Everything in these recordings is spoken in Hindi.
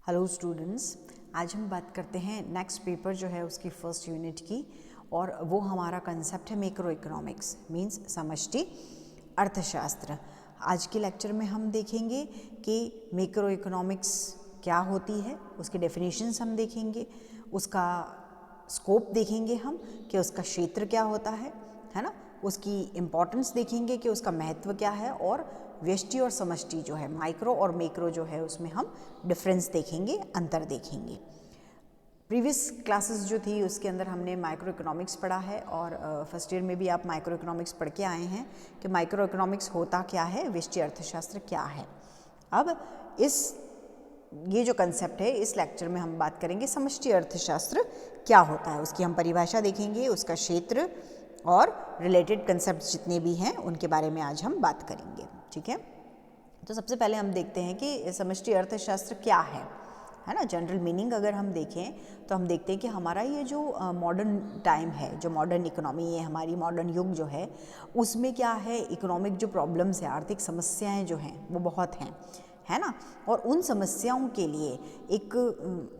हेलो स्टूडेंट्स, आज हम बात करते हैं नेक्स्ट पेपर जो है उसकी फर्स्ट यूनिट की, और वो हमारा कंसेप्ट है मैक्रो इकोनॉमिक्स मींस समष्टि अर्थशास्त्र। आज के लेक्चर में हम देखेंगे कि मैक्रो इकोनॉमिक्स क्या होती है, उसके डेफिनेशंस हम देखेंगे, उसका स्कोप देखेंगे हम कि उसका क्षेत्र क्या होता है ना, उसकी इम्पोर्टेंस देखेंगे कि उसका महत्व क्या है, और व्यष्टि और समष्टि जो है, माइक्रो और मैक्रो जो है, उसमें हम डिफरेंस देखेंगे, अंतर देखेंगे। प्रीवियस क्लासेस जो थी उसके अंदर हमने माइक्रो इकोनॉमिक्स पढ़ा है, और फर्स्ट ईयर में भी आप माइक्रो इकोनॉमिक्स पढ़ के आए हैं कि माइक्रो इकोनॉमिक्स होता क्या है, व्यष्टि अर्थशास्त्र क्या है। अब ये जो कंसेप्ट है, इस लेक्चर में हम बात करेंगे समष्टि अर्थशास्त्र क्या होता है, उसकी हम परिभाषा देखेंगे, उसका क्षेत्र और रिलेटेड कंसेप्ट जितने भी हैं उनके बारे में आज हम बात करेंगे। ठीक है, तो सबसे पहले हम देखते हैं कि समष्टि अर्थशास्त्र क्या है ना। जनरल मीनिंग अगर हम देखें तो हम देखते हैं कि हमारा ये जो मॉडर्न टाइम है, जो मॉडर्न इकोनॉमी है, हमारी मॉडर्न युग जो है, उसमें क्या है, इकोनॉमिक जो प्रॉब्लम्स है, आर्थिक समस्याएं जो हैं वो बहुत हैं, है ना। और उन समस्याओं के लिए एक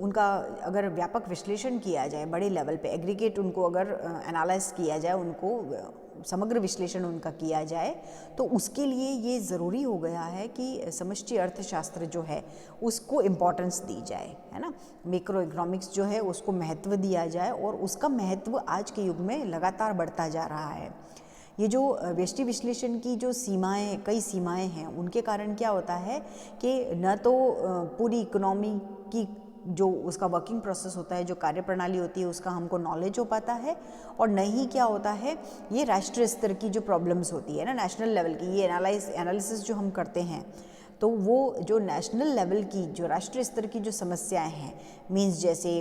उनका अगर व्यापक विश्लेषण किया जाए, बड़े लेवल पे एग्रीगेट उनको अगर एनालाइज किया जाए, उनको समग्र विश्लेषण उनका किया जाए, तो उसके लिए ये ज़रूरी हो गया है कि समष्टि अर्थशास्त्र जो है उसको इम्पोर्टेंस दी जाए, है ना। मैक्रो इकोनॉमिक्स जो है उसको महत्व दिया जाए, और उसका महत्व आज के युग में लगातार बढ़ता जा रहा है। ये जो व्यष्टि विश्लेषण की जो सीमाएं, कई सीमाएं हैं, उनके कारण क्या होता है कि न तो पूरी इकोनॉमी की जो उसका वर्किंग प्रोसेस होता है, जो कार्य प्रणाली होती है, उसका हमको नॉलेज हो पाता है, और न ही क्या होता है, ये राष्ट्रीय स्तर की जो प्रॉब्लम्स होती है ना, नेशनल लेवल की, ये एनालिसिस जो हम करते हैं, तो वो जो नेशनल लेवल की, जो राष्ट्रीय स्तर की जो समस्याएं हैं, मींस जैसे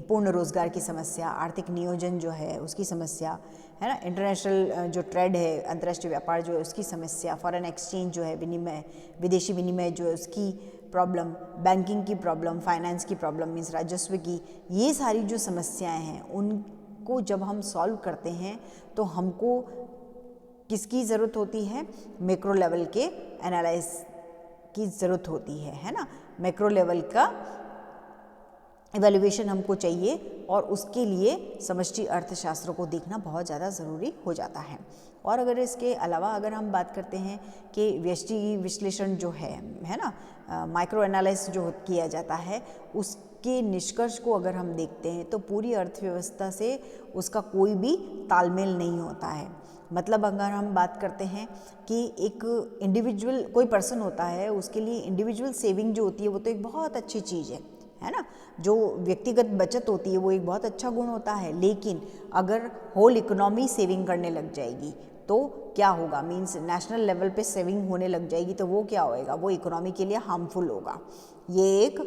पूर्ण रोजगार की समस्या, आर्थिक नियोजन जो है उसकी समस्या, है ना, इंटरनेशनल जो ट्रेड है, अंतर्राष्ट्रीय व्यापार जो है उसकी समस्या, फॉरेन एक्सचेंज जो है, विनिमय, विदेशी विनिमय जो है उसकी प्रॉब्लम, बैंकिंग की प्रॉब्लम, फाइनेंस की प्रॉब्लम, मीन्स राजस्व की, ये सारी जो समस्याएं हैं उनको जब हम सॉल्व करते हैं तो हमको किसकी ज़रूरत होती है, मैक्रो लेवल के एनालाइज की ज़रूरत होती है ना। मैक्रो लेवल का इवैल्यूएशन हमको चाहिए, और उसके लिए समष्टि अर्थशास्त्र को देखना बहुत ज़्यादा ज़रूरी हो जाता है। और अगर इसके अलावा अगर हम बात करते हैं कि व्यष्टि विश्लेषण जो है ना, माइक्रो एनालिसिस जो किया जाता है, उसके निष्कर्ष को अगर हम देखते हैं तो पूरी अर्थव्यवस्था से उसका कोई भी तालमेल नहीं होता है। मतलब अगर हम बात करते हैं कि एक इंडिविजुअल कोई पर्सन होता है, उसके लिए इंडिविजुअल सेविंग जो होती है वो तो एक बहुत अच्छी चीज़ है ना। जो व्यक्तिगत बचत होती है वो एक बहुत अच्छा गुण होता है, लेकिन अगर होल इकोनॉमी सेविंग करने लग जाएगी तो क्या होगा, मींस नेशनल लेवल पे सेविंग होने लग जाएगी, तो वो क्या होएगा, वो इकोनॉमी के लिए हार्मफुल होगा। ये एक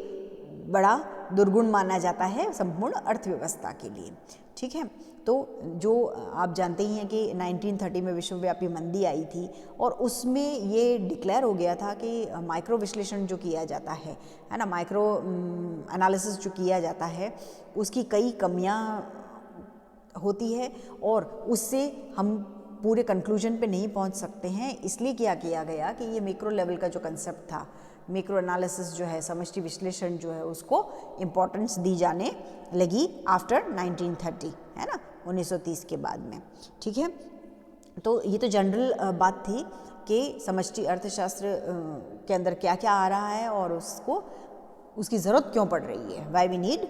बड़ा दुर्गुण माना जाता है संपूर्ण अर्थव्यवस्था के लिए। ठीक है, तो जो आप जानते ही हैं कि 1930 में विश्वव्यापी मंदी आई थी, और उसमें ये डिक्लेयर हो गया था कि माइक्रो विश्लेषण जो किया जाता है ना, माइक्रो एनालिसिस जो किया जाता है, उसकी कई कमियां होती है, और उससे हम पूरे कंक्लूजन पे नहीं पहुंच सकते हैं। इसलिए क्या किया गया कि ये मैक्रो लेवल का जो कंसेप्ट था, मैक्रो एनालिसिस जो है, समष्टि विश्लेषण जो है, उसको इम्पोर्टेंस दी जाने लगी आफ्टर 1930, है ना, 1930 के बाद में। ठीक है, तो ये तो जनरल बात थी कि समष्टि अर्थशास्त्र के अंदर क्या क्या आ रहा है, और उसकी ज़रूरत क्यों पड़ रही है, why we need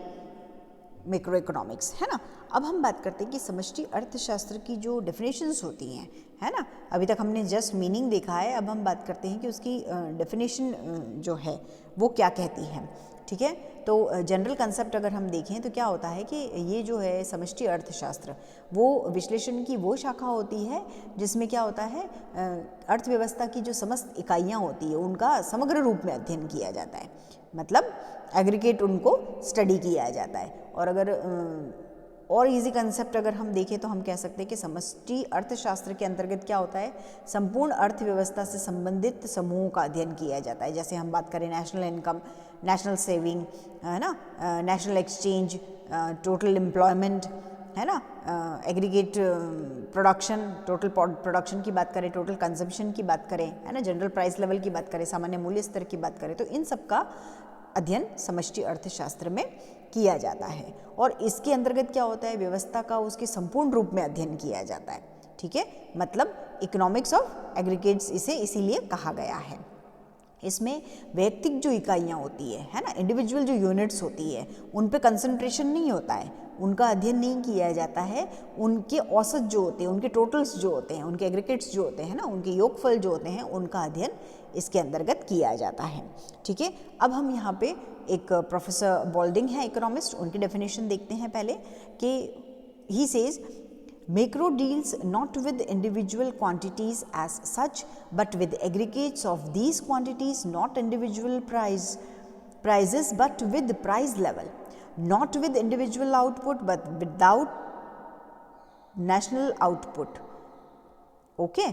macro economics, है ना। अब हम बात करते हैं कि समष्टि अर्थशास्त्र की जो डेफिनेशंस होती हैं, है ना, अभी तक हमने जस्ट मीनिंग देखा है, अब हम बात करते हैं कि उसकी डेफिनेशन जो है वो क्या कहती है। ठीक है, तो जनरल कंसेप्ट अगर हम देखें तो क्या होता है कि ये जो है समष्टि अर्थशास्त्र, वो विश्लेषण की वो शाखा होती है जिसमें क्या होता है, अर्थव्यवस्था की जो समस्त इकाइयाँ होती है उनका समग्र रूप में अध्ययन किया जाता है, मतलब एग्रीगेट उनको स्टडी किया जाता है। और अगर और इजी कंसेप्ट अगर हम देखें तो हम कह सकते हैं कि समष्टि अर्थशास्त्र के अंतर्गत क्या होता है, संपूर्ण अर्थव्यवस्था से संबंधित समूहों का अध्ययन किया जाता है। जैसे हम बात करें नेशनल इनकम, नेशनल सेविंग, है ना, नेशनल एक्सचेंज, टोटल एम्प्लॉयमेंट, है ना, एग्रीगेट प्रोडक्शन, टोटल प्रोडक्शन की बात करें, टोटल कंजम्पशन की बात करें, है ना, जनरल प्राइस लेवल की बात करें, सामान्य मूल्य स्तर की बात करें, तो इन सब का अध्ययन समष्टि अर्थशास्त्र में किया जाता है। और इसके अंतर्गत क्या होता है, व्यवस्था का उसके संपूर्ण रूप में अध्ययन किया जाता है। ठीक है, मतलब इकोनॉमिक्स ऑफ एग्रीगेट्स इसे इसीलिए कहा गया है। इसमें वैयक्तिक जो इकाइयाँ होती है ना, इंडिविजुअल जो यूनिट्स होती है, उन पे कंसंट्रेशन नहीं होता है, उनका अध्ययन नहीं किया जाता है। उनके औसत जो होते हैं, उनके टोटल्स जो होते हैं, उनके एग्रीगेट्स जो होते हैं ना, उनके योगफल जो होते हैं, उनका अध्ययन इसके अंतर्गत किया जाता है। ठीक है, अब हम यहाँ पे एक प्रोफेसर बॉल्डिंग है इकोनॉमिस्ट, उनकी डेफिनेशन देखते हैं पहले कि he says macro deals not with individual quantities as such but with aggregates of these quantities, not individual prices but with price level, not with individual output but without national output. Okay,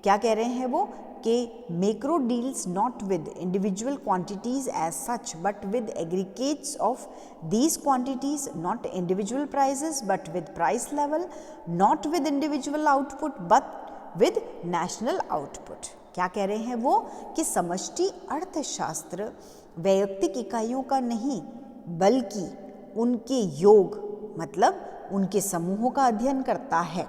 क्या कह रहे हैं वो कि macro deals not with individual quantities as such but with aggregates of these quantities, not individual prices but with price level, not with individual output but with national output. क्या कह रहे हैं वो कि समष्टि अर्थशास्त्र वैयक्तिक इकाइयों का नहीं बल्कि उनके योग मतलब उनके समूहों का अध्ययन करता है।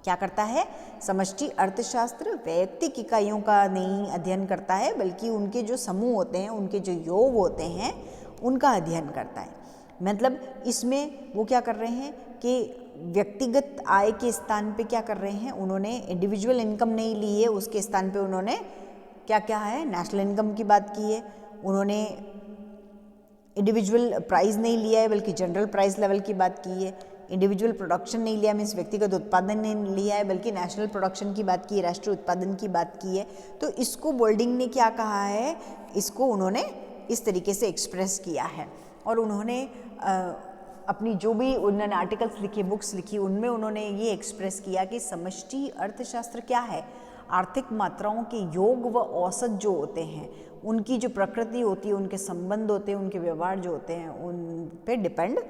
क्या करता है, समष्टि अर्थशास्त्र वैयक्तिक इकाइयों का नहीं अध्ययन करता है बल्कि उनके जो समूह होते हैं, उनके जो योग होते हैं, उनका अध्ययन करता है। मतलब इसमें वो क्या कर रहे हैं कि व्यक्तिगत आय के स्थान पे क्या कर रहे हैं, उन्होंने इंडिविजुअल इनकम नहीं ली है, उसके स्थान पे उन्होंने क्या क्या है, नेशनल इनकम की बात की है। उन्होंने इंडिविजुअल प्राइस नहीं लिया है बल्कि जनरल प्राइस लेवल की बात की है। इंडिविजुअल प्रोडक्शन नहीं लिया, मीन्स व्यक्तिगत उत्पादन नहीं लिया है बल्कि नेशनल प्रोडक्शन की बात की है, राष्ट्रीय उत्पादन की बात की है। तो इसको बोल्डिंग ने क्या कहा है, इसको उन्होंने इस तरीके से एक्सप्रेस किया है। और उन्होंने अपनी जो भी उन्होंने आर्टिकल्स लिखे, बुक्स लिखी, उनमें उन्होंने ये एक्सप्रेस किया कि समष्टि अर्थशास्त्र क्या है, आर्थिक मात्राओं के योग व औसत जो होते हैं, उनकी जो प्रकृति होती है, उनके संबंध होते हैं, उनके व्यवहार जो होते हैं, उन पे डिपेंड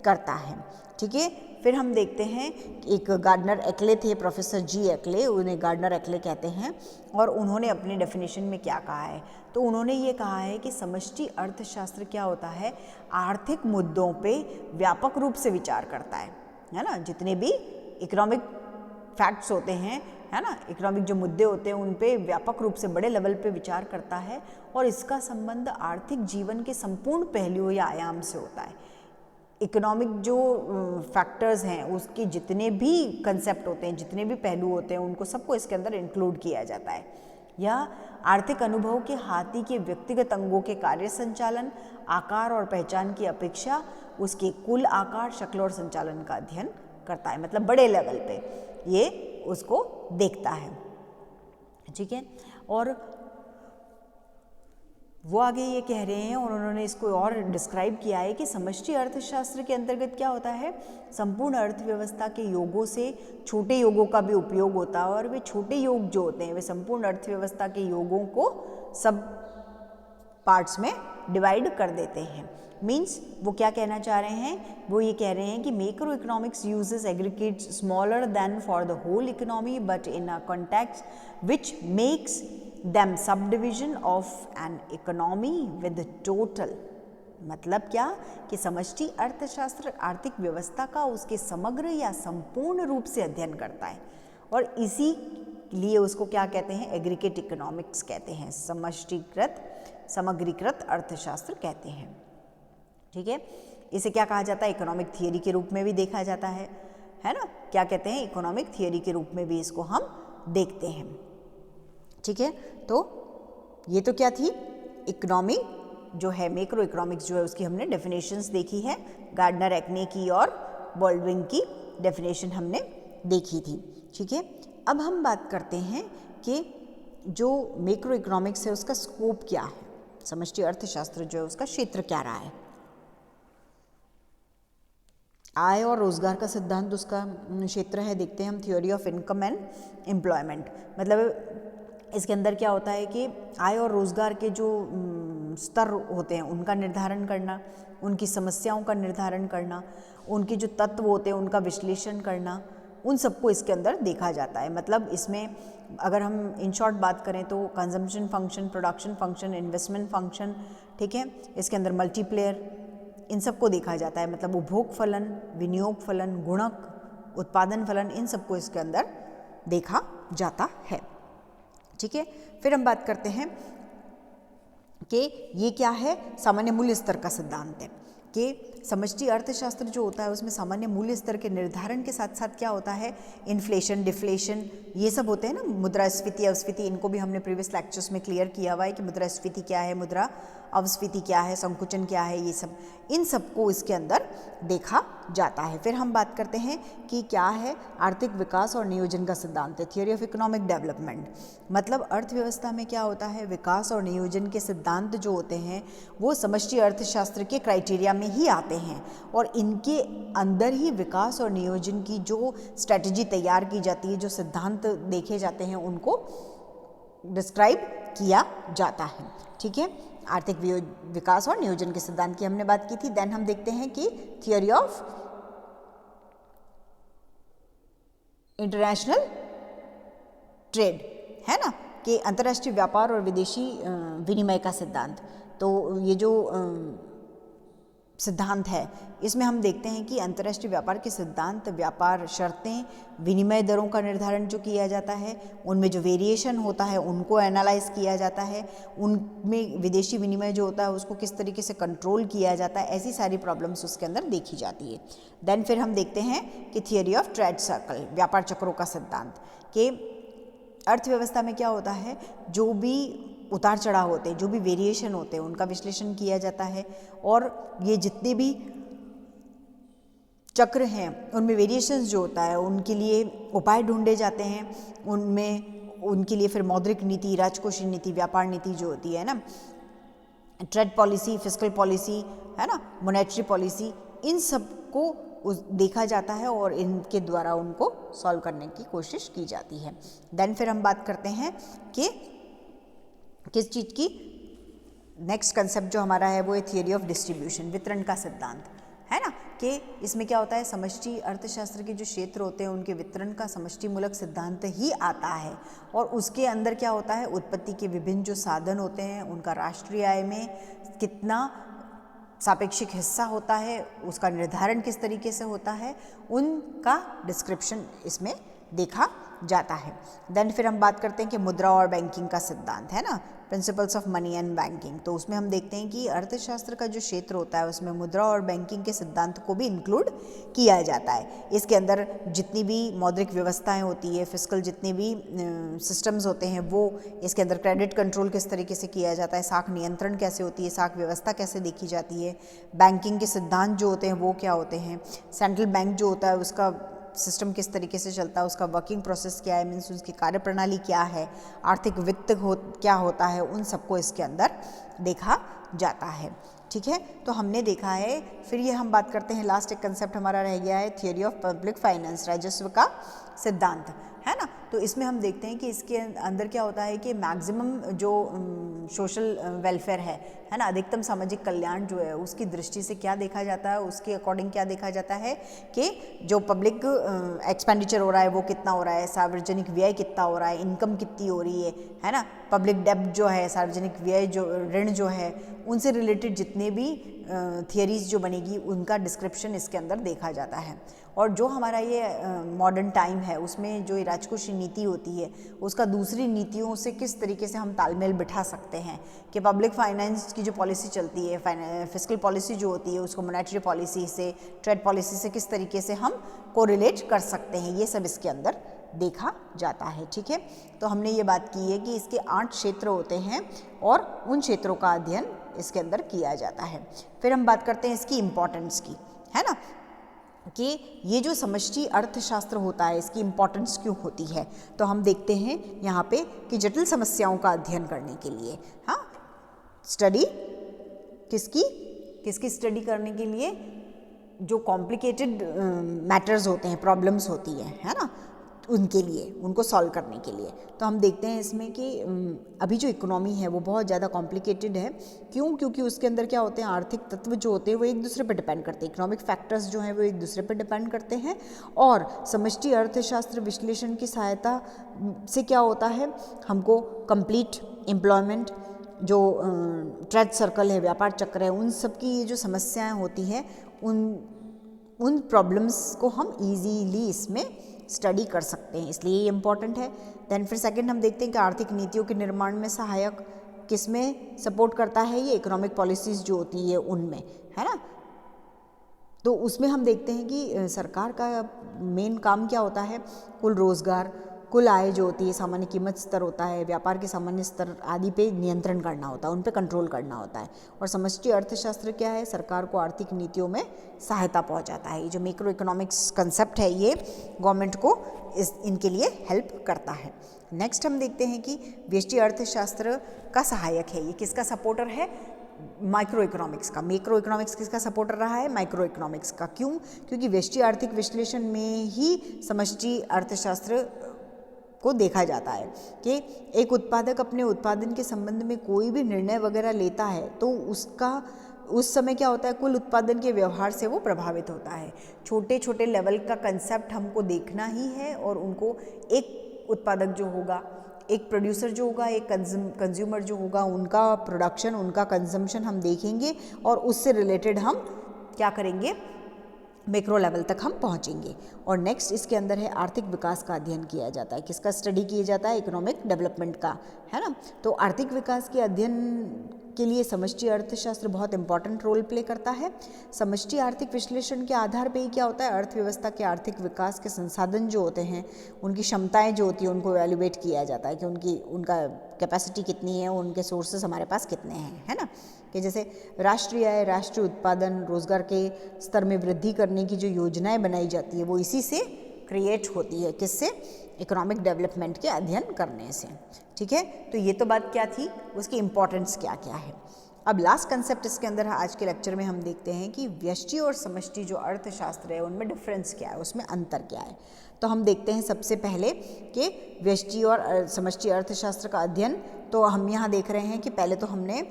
करता है। ठीक है, फिर हम देखते हैं एक गार्डनर एक्ले थे, प्रोफेसर जी एक्ले, उन्हें गार्डनर एक्ले कहते हैं। और उन्होंने अपनी डेफिनेशन में क्या कहा है, तो उन्होंने ये कहा है कि समष्टि अर्थशास्त्र क्या होता है, आर्थिक मुद्दों पे व्यापक रूप से विचार करता है ना। जितने भी इकोनॉमिक फैक्ट्स होते हैं, है ना, इकोनॉमिक जो मुद्दे होते हैं, उन पे व्यापक रूप से बड़े लेवल पे विचार करता है। और इसका संबंध आर्थिक जीवन के संपूर्ण पहलुओं या आयाम से होता है। इकोनॉमिक जो फैक्टर्स हैं, उसके जितने भी कंसेप्ट होते हैं, जितने भी पहलू होते हैं, उनको सबको इसके अंदर इंक्लूड किया जाता है। यह आर्थिक अनुभव के हाथी के व्यक्तिगत अंगों के कार्य संचालन, आकार और पहचान की अपेक्षा उसके कुल आकार, शक्ल और संचालन का अध्ययन करता है। मतलब बड़े लेवल पे ये उसको देखता है। ठीक है, और वो आगे ये कह रहे हैं और उन्होंने इसको और डिस्क्राइब किया है कि समष्टि अर्थशास्त्र के अंतर्गत क्या होता है, संपूर्ण अर्थव्यवस्था के योगों से छोटे योगों का भी उपयोग होता है। और वे छोटे योग जो होते हैं, वे संपूर्ण अर्थव्यवस्था के योगों को सब पार्ट्स में डिवाइड कर देते हैं। मीन्स वो क्या कहना चाह रहे हैं, वो ये कह रहे हैं कि macro economics uses aggregates smaller than for the whole economy but in a context which makes them subdivision of an economy with total। मतलब क्या कि समष्टि अर्थशास्त्र आर्थिक व्यवस्था का उसके समग्र या संपूर्ण रूप से अध्ययन करता है। और इसी लिए उसको क्या कहते हैं, एग्रीगेट इकोनॉमिक्स कहते हैं, समष्टिकृत समग्रीकृत अर्थशास्त्र कहते हैं। ठीक है, इसे क्या कहा जाता है, इकोनॉमिक थियरी के रूप में भी देखा जाता है ना। क्या कहते हैं, इकोनॉमिक थियरी के रूप में भी इसको हम देखते हैं। ठीक है, तो ये तो क्या थी, इकोनॉमी जो है, मैक्रो इकोनॉमिक्स जो है, उसकी हमने डेफिनेशंस देखी है। गार्डनर एक्ने की और बॉल्डविन की डेफिनेशन हमने देखी थी। ठीक है, अब हम बात करते हैं कि जो मैक्रो इकोनॉमिक्स है उसका स्कोप क्या है, समष्टि अर्थशास्त्र जो है उसका क्षेत्र क्या रहा है। आय और रोजगार का सिद्धांत उसका क्षेत्र है। देखते हैं हम, theory of income and employment. मतलब इसके अंदर क्या होता है कि आय और रोजगार के जो स्तर होते हैं उनका निर्धारण करना, उनकी समस्याओं का निर्धारण करना, उनके जो तत्व होते हैं उनका विश्लेषण करना, उन सबको इसके अंदर देखा जाता है। मतलब इसमें अगर हम इन शॉर्ट बात करें तो consumption function, production function, investment function, ठीक है। इसके अंदर मल्टीप्लेयर, इन सबको देखा जाता है, मतलब उपभोग फलन, विनियोग फलन, गुणक, उत्पादन फलन, इन सबको इसके अंदर देखा जाता है, ठीक है। फिर हम बात करते हैं कि ये क्या है, सामान्य मूल्य स्तर का सिद्धांत है कि समष्टि अर्थशास्त्र जो होता है उसमें सामान्य मूल्य स्तर के निर्धारण के साथ साथ क्या होता है, इन्फ्लेशन, डिफ्लेशन, ये सब होते हैं ना, मुद्रास्फीति, अवस्फीति, इनको भी हमने प्रीवियस लेक्चर्स में क्लियर किया हुआ है कि मुद्रास्फीति क्या है, मुद्रा अवस्फीति क्या है, संकुचन क्या है, ये सब, इन सबको इसके अंदर देखा जाता है। फिर हम बात करते हैं कि क्या है आर्थिक विकास और नियोजन का सिद्धांत है, थियोरी ऑफ इकोनॉमिक डेवलपमेंट। मतलब अर्थव्यवस्था में क्या होता है, विकास और नियोजन के सिद्धांत जो होते हैं वो समष्टि अर्थशास्त्र के क्राइटेरिया में ही आते हैं और इनके अंदर ही विकास और नियोजन की जो स्ट्रैटेजी तैयार की जाती है, जो सिद्धांत देखे जाते हैं, उनको डिस्क्राइब किया जाता है, ठीक है। आर्थिक विकास और नियोजन के सिद्धांत की हमने बात की थी। देन हम देखते हैं कि थियोरी ऑफ इंटरनेशनल ट्रेड है ना, कि अंतर्राष्ट्रीय व्यापार और विदेशी विनिमय का सिद्धांत। तो ये जो सिद्धांत है इसमें हम देखते हैं कि अंतर्राष्ट्रीय व्यापार के सिद्धांत, व्यापार शर्तें, विनिमय दरों का निर्धारण जो किया जाता है, उनमें जो वेरिएशन होता है उनको एनालाइज किया जाता है, उनमें विदेशी विनिमय जो होता है उसको किस तरीके से कंट्रोल किया जाता है, ऐसी सारी प्रॉब्लम्स उसके अंदर देखी जाती है। देन फिर हम देखते हैं कि थियोरी ऑफ ट्रेड सर्कल, व्यापार चक्रों का सिद्धांत, कि अर्थव्यवस्था में क्या होता है, जो भी उतार चढ़ाव होते हैं, जो भी वेरिएशन होते हैं, उनका विश्लेषण किया जाता है और ये जितने भी चक्र हैं उनमें वेरिएशंस जो होता है उनके लिए उपाय ढूंढे जाते हैं, उनमें उनके लिए फिर मौद्रिक नीति, राजकोषीय नीति, व्यापार नीति जो होती है ना, ट्रेड पॉलिसी, फिस्कल पॉलिसी है ना, मॉनेटरी पॉलिसी, इन सबको देखा जाता है और इनके द्वारा उनको सॉल्व करने की कोशिश की जाती है। देन फिर हम बात करते हैं कि किस चीज़ की, नेक्स्ट कंसेप्ट जो हमारा है वो है थियोरी ऑफ डिस्ट्रीब्यूशन, वितरण का सिद्धांत है ना, कि इसमें क्या होता है, समष्टि अर्थशास्त्र के जो क्षेत्र होते हैं उनके वितरण का समष्टि मूलक सिद्धांत ही आता है और उसके अंदर क्या होता है, उत्पत्ति के विभिन्न जो साधन होते हैं उनका राष्ट्रीय आय में कितना सापेक्षिक हिस्सा होता है, उसका निर्धारण किस तरीके से होता है, उनका डिस्क्रिप्शन इसमें देखा जाता है। देन फिर हम बात करते हैं कि मुद्रा और बैंकिंग का सिद्धांत है ना, principles of money and banking. तो उसमें हम देखते हैं कि अर्थशास्त्र का जो क्षेत्र होता है उसमें मुद्रा और बैंकिंग के सिद्धांत को भी इंक्लूड किया जाता है। इसके अंदर जितनी भी मौद्रिक व्यवस्थाएं होती है, फिस्कल जितने भी सिस्टम्स होते हैं, वो इसके अंदर क्रेडिट कंट्रोल किस तरीके से किया जाता है, साख नियंत्रण कैसे होती है, साख व्यवस्था कैसे देखी जाती है, बैंकिंग के सिद्धांत जो होते हैं वो क्या होते हैं, सेंट्रल बैंक जो होता है उसका सिस्टम किस तरीके से चलता है, उसका वर्किंग प्रोसेस क्या है, मीन्स उसकी कार्यप्रणाली क्या है, आर्थिक वित्त क्या होता है, उन सबको इसके अंदर देखा जाता है, ठीक है। तो हमने देखा है, फिर ये हम बात करते हैं, लास्ट एक कंसेप्ट हमारा रह गया है थियोरी ऑफ पब्लिक फाइनेंस, राजस्व का सिद्धांत है ना। तो इसमें हम देखते हैं कि इसके अंदर क्या होता है कि मैक्सिमम जो सोशल वेलफेयर है ना, अधिकतम सामाजिक कल्याण जो है उसकी दृष्टि से क्या देखा जाता है, उसके अकॉर्डिंग क्या देखा जाता है कि जो पब्लिक एक्सपेंडिचर हो रहा है वो कितना हो रहा है, सार्वजनिक व्यय कितना हो रहा है, इनकम कितनी हो रही है ना, पब्लिक डेब्ट जो है, सार्वजनिक व्यय जो ऋण जो है, उनसे रिलेटेड जितने भी थियरीज जो बनेगी उनका डिस्क्रिप्शन इसके अंदर देखा जाता है। और जो हमारा ये मॉडर्न टाइम है उसमें जो राजकोषीय नीति होती है उसका दूसरी नीतियों से किस तरीके से हम तालमेल बिठा सकते हैं, कि पब्लिक फाइनेंस की जो पॉलिसी चलती है, फिस्कल पॉलिसी जो होती है उसको मॉनेटरी पॉलिसी से, ट्रेड पॉलिसी से किस तरीके से हम कोरिलेट कर सकते हैं, ये सब इसके अंदर देखा जाता है, ठीक है। तो हमने ये बात की है कि इसके 8 क्षेत्र होते हैं और उन क्षेत्रों का अध्ययन इसके अंदर किया जाता है। फिर हम बात करते हैं इसकी इम्पोर्टेंस की, है ना, कि ये जो समष्टि अर्थशास्त्र होता है इसकी इम्पोर्टेंस क्यों होती है। तो हम देखते हैं यहाँ पे कि जटिल समस्याओं का अध्ययन करने के लिए, हाँ, स्टडी किसकी स्टडी करने के लिए, जो कॉम्प्लिकेटेड मैटर्स होते हैं, प्रॉब्लम्स होती है ना, उनके लिए, उनको सॉल्व करने के लिए। तो हम देखते हैं इसमें कि अभी जो इकोनॉमी है वो बहुत ज़्यादा कॉम्प्लिकेटेड है। क्यों? क्योंकि उसके अंदर क्या होते हैं, आर्थिक तत्व जो होते हैं वो एक दूसरे पर डिपेंड करते हैं, इकोनॉमिक फैक्टर्स जो हैं वो एक दूसरे पर डिपेंड करते हैं। और समष्टि अर्थशास्त्र विश्लेषण की सहायता से क्या होता है, हमको कंप्लीट एम्प्लॉयमेंट, जो ट्रेड सर्कल है, व्यापार चक्र है, उन सब की ये जो समस्याएं होती हैं उन प्रॉब्लम्स को हम इजीली इसमें स्टडी कर सकते हैं, इसलिए ये इम्पॉर्टेंट है। देन फिर सेकंड हम देखते हैं कि आर्थिक नीतियों के निर्माण में सहायक किसमें सपोर्ट करता है, ये इकोनॉमिक पॉलिसीज़ जो होती है उनमें, है ना। तो उसमें हम देखते हैं कि सरकार का मेन काम क्या होता है, कुल रोज़गार, कुल आय जो होती है, सामान्य कीमत स्तर होता है, व्यापार के सामान्य स्तर आदि पे नियंत्रण करना होता है, उन पे कंट्रोल करना होता है। और समष्टि अर्थशास्त्र क्या है, सरकार को आर्थिक नीतियों में सहायता पहुंचाता है। ये जो मैक्रो इकोनॉमिक्स कंसेप्ट है ये गवर्नमेंट को इनके लिए हेल्प करता है। नेक्स्ट हम देखते हैं कि व्यष्टि अर्थशास्त्र का सहायक है, ये किसका सपोर्टर है, माइक्रो इकोनॉमिक्स का। मैक्रो इकोनॉमिक्स किसका सपोर्टर रहा है, माइक्रो इकोनॉमिक्स का। क्यों? क्योंकि व्यष्टि आर्थिक विश्लेषण में ही समष्टि अर्थशास्त्र को देखा जाता है कि एक उत्पादक अपने उत्पादन के संबंध में कोई भी निर्णय वगैरह लेता है तो उसका उस समय क्या होता है, कुल उत्पादन के व्यवहार से वो प्रभावित होता है। छोटे छोटे लेवल का कंसेप्ट हमको देखना ही है और उनको एक उत्पादक जो होगा, एक प्रोड्यूसर जो होगा, एक कंज्यूमर जो होगा, उनका प्रोडक्शन, उनका कंजम्पशन हम देखेंगे और उससे रिलेटेड हम क्या करेंगे, मैक्रो लेवल तक हम पहुंचेंगे। और नेक्स्ट इसके अंदर है आर्थिक विकास का अध्ययन किया जाता है। किसका स्टडी किया जाता है, इकोनॉमिक डेवलपमेंट का, है ना। तो आर्थिक विकास के अध्ययन के लिए समष्टि अर्थशास्त्र बहुत इंपॉर्टेंट रोल प्ले करता है। समष्टि आर्थिक विश्लेषण के आधार पे ही क्या होता है, अर्थव्यवस्था के आर्थिक विकास के संसाधन जो होते हैं, उनकी क्षमताएं जो होती हैं, उनको एवेल्युएट किया जाता है कि उनका कैपेसिटी कितनी है, उनके सोर्सेस हमारे पास कितने हैं, है ना। कि जैसे राष्ट्रीय आय, राष्ट्रीय उत्पादन, रोजगार के स्तर में वृद्धि करने की जो योजनाएं बनाई जाती है वो इसी से क्रिएट होती है, किससे, इकोनॉमिक डेवलपमेंट के अध्ययन करने से। ठीक है, तो ये तो बात क्या थी, उसकी इम्पोर्टेंस क्या क्या है। अब लास्ट कंसेप्ट इसके अंदर आज के लेक्चर में हम देखते हैं कि व्यष्टि और समष्टि जो अर्थशास्त्र है उनमें डिफरेंस क्या है, उसमें अंतर क्या है। तो हम देखते हैं सबसे पहले कि व्यष्टि और समष्टि अर्थशास्त्र का अध्ययन। तो हम यहाँ देख रहे हैं कि पहले तो हमने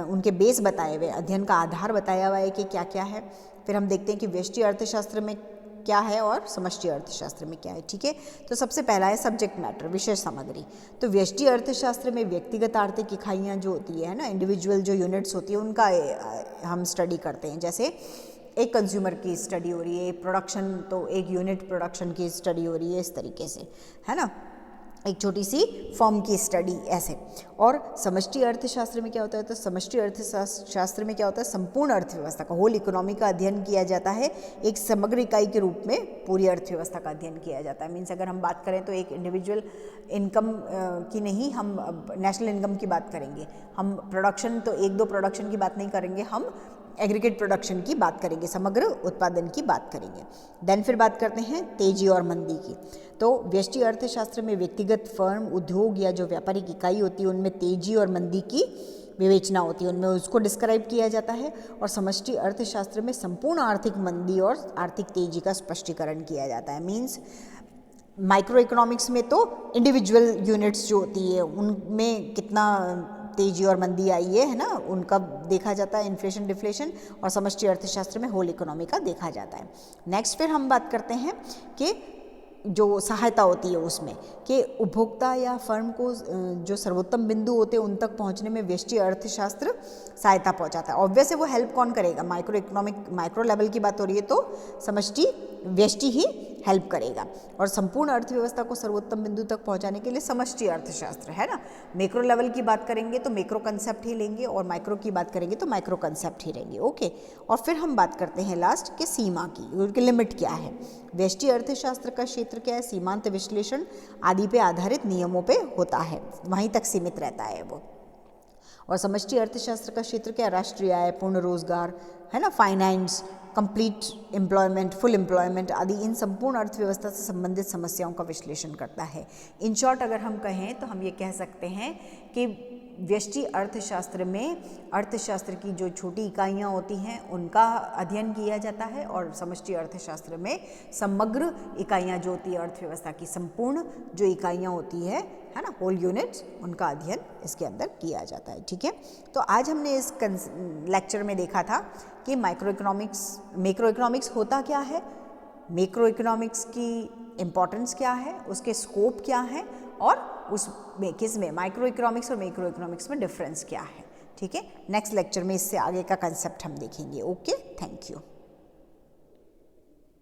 उनके बेस बताए हुए, अध्ययन का आधार बताया हुआ है कि क्या क्या है। फिर हम देखते हैं कि व्यष्टि अर्थशास्त्र में क्या है और समष्टि अर्थशास्त्र में क्या है। ठीक है, तो सबसे पहला है सब्जेक्ट मैटर, विषय सामग्री। तो व्यष्टि अर्थशास्त्र में व्यक्तिगत आर्थिक इकाइयाँ जो होती है ना, इंडिविजुअल जो यूनिट्स होती है, उनका हम स्टडी करते हैं। जैसे एक कंज्यूमर की स्टडी हो रही है, प्रोडक्शन तो एक यूनिट प्रोडक्शन की स्टडी हो रही है, इस तरीके से, है ना, एक छोटी सी फॉर्म की स्टडी ऐसे। और समष्टि अर्थशास्त्र में क्या होता है, तो समष्टि अर्थशास्त्र में क्या होता है, संपूर्ण अर्थव्यवस्था का, होल इकोनॉमी का अध्ययन किया जाता है। एक समग्र इकाई के रूप में पूरी अर्थव्यवस्था का अध्ययन किया जाता है। मीन्स अगर हम बात करें तो एक इंडिविजुअल इनकम की नहीं, हम नेशनल इनकम की बात करेंगे। हम प्रोडक्शन तो एक दो प्रोडक्शन की बात नहीं करेंगे, हम एग्रीगेट प्रोडक्शन की बात करेंगे, समग्र उत्पादन की बात करेंगे। देन फिर बात करते हैं तेजी और मंदी की। तो व्यष्टि अर्थशास्त्र में व्यक्तिगत फर्म, उद्योग या जो व्यापारिक इकाई होती है उनमें तेजी और मंदी की विवेचना होती है, उनमें उसको डिस्क्राइब किया जाता है। और समष्टि अर्थशास्त्र में संपूर्ण आर्थिक मंदी और आर्थिक तेजी का स्पष्टीकरण किया जाता है। मीन्स माइक्रो इकोनॉमिक्स में तो इंडिविजुअल यूनिट्स जो होती है उनमें कितना तेजी और मंदी आई है ना, उनका देखा जाता है, इन्फ्लेशन डिफ्लेशन। और समष्टि अर्थशास्त्र में होल इकोनॉमी का देखा जाता है। नेक्स्ट फिर हम बात करते हैं कि जो सहायता होती है उसमें कि उपभोक्ता या फर्म को जो सर्वोत्तम बिंदु होते हैं उन तक पहुंचने में व्यष्टि अर्थशास्त्र सहायता पहुंचाता है। ऑब्वियस है, वो हेल्प कौन करेगा, माइक्रो इकोनॉमिक, माइक्रो लेवल की बात हो रही है तो समष्टि व्यष्टि ही हेल्प करेगा। और संपूर्ण अर्थव्यवस्था को सर्वोत्तम बिंदु तक पहुंचाने के लिए समष्टि अर्थशास्त्र, है ना। मैक्रो लेवल की बात करेंगे तो मैक्रो कंसेप्ट ही लेंगे और माइक्रो की बात करेंगे तो माइक्रो कंसेप्ट ही लेंगे। ओके, और फिर हम बात करते हैं लास्ट के सीमा की, उनकी लिमिट क्या है। व्यष्टि अर्थशास्त्र का क्षेत्र क्या है, सीमांत विश्लेषण आदि पे आधारित नियमों पे होता है, वहीं तक सीमित रहता है वो। और समष्टि अर्थशास्त्र का क्षेत्र क्या है, राष्ट्रीय आय, पूर्ण रोजगार, है ना, finance, complete employment, full employment आदि इन संपूर्ण अर्थव्यवस्था से संबंधित समस्याओं का विश्लेषण करता है। इन शॉर्ट अगर हम कहें तो हम ये कह सकते हैं कि व्यष्टि अर्थशास्त्र में अर्थशास्त्र की जो छोटी इकाइयाँ होती हैं उनका अध्ययन किया जाता है, और समष्टि अर्थशास्त्र में समग्र इकाइयाँ जो होती है अर्थव्यवस्था की, संपूर्ण जो इकाइयाँ होती है ना, होल यूनिट्स, उनका अध्ययन इसके अंदर किया जाता है। ठीक है, तो आज हमने इस लेक्चर में देखा था कि मैक्रो इकोनॉमिक्स होता क्या है, मैक्रो इकोनॉमिक्स की इम्पोर्टेंस क्या है, उसके स्कोप क्या है और उस किस में, माइक्रो इकोनॉमिक्स और मैक्रो इकोनॉमिक्स में डिफरेंस क्या है। ठीक है, नेक्स्ट लेक्चर में इससे आगे का कंसेप्ट हम देखेंगे। Okay, thank you.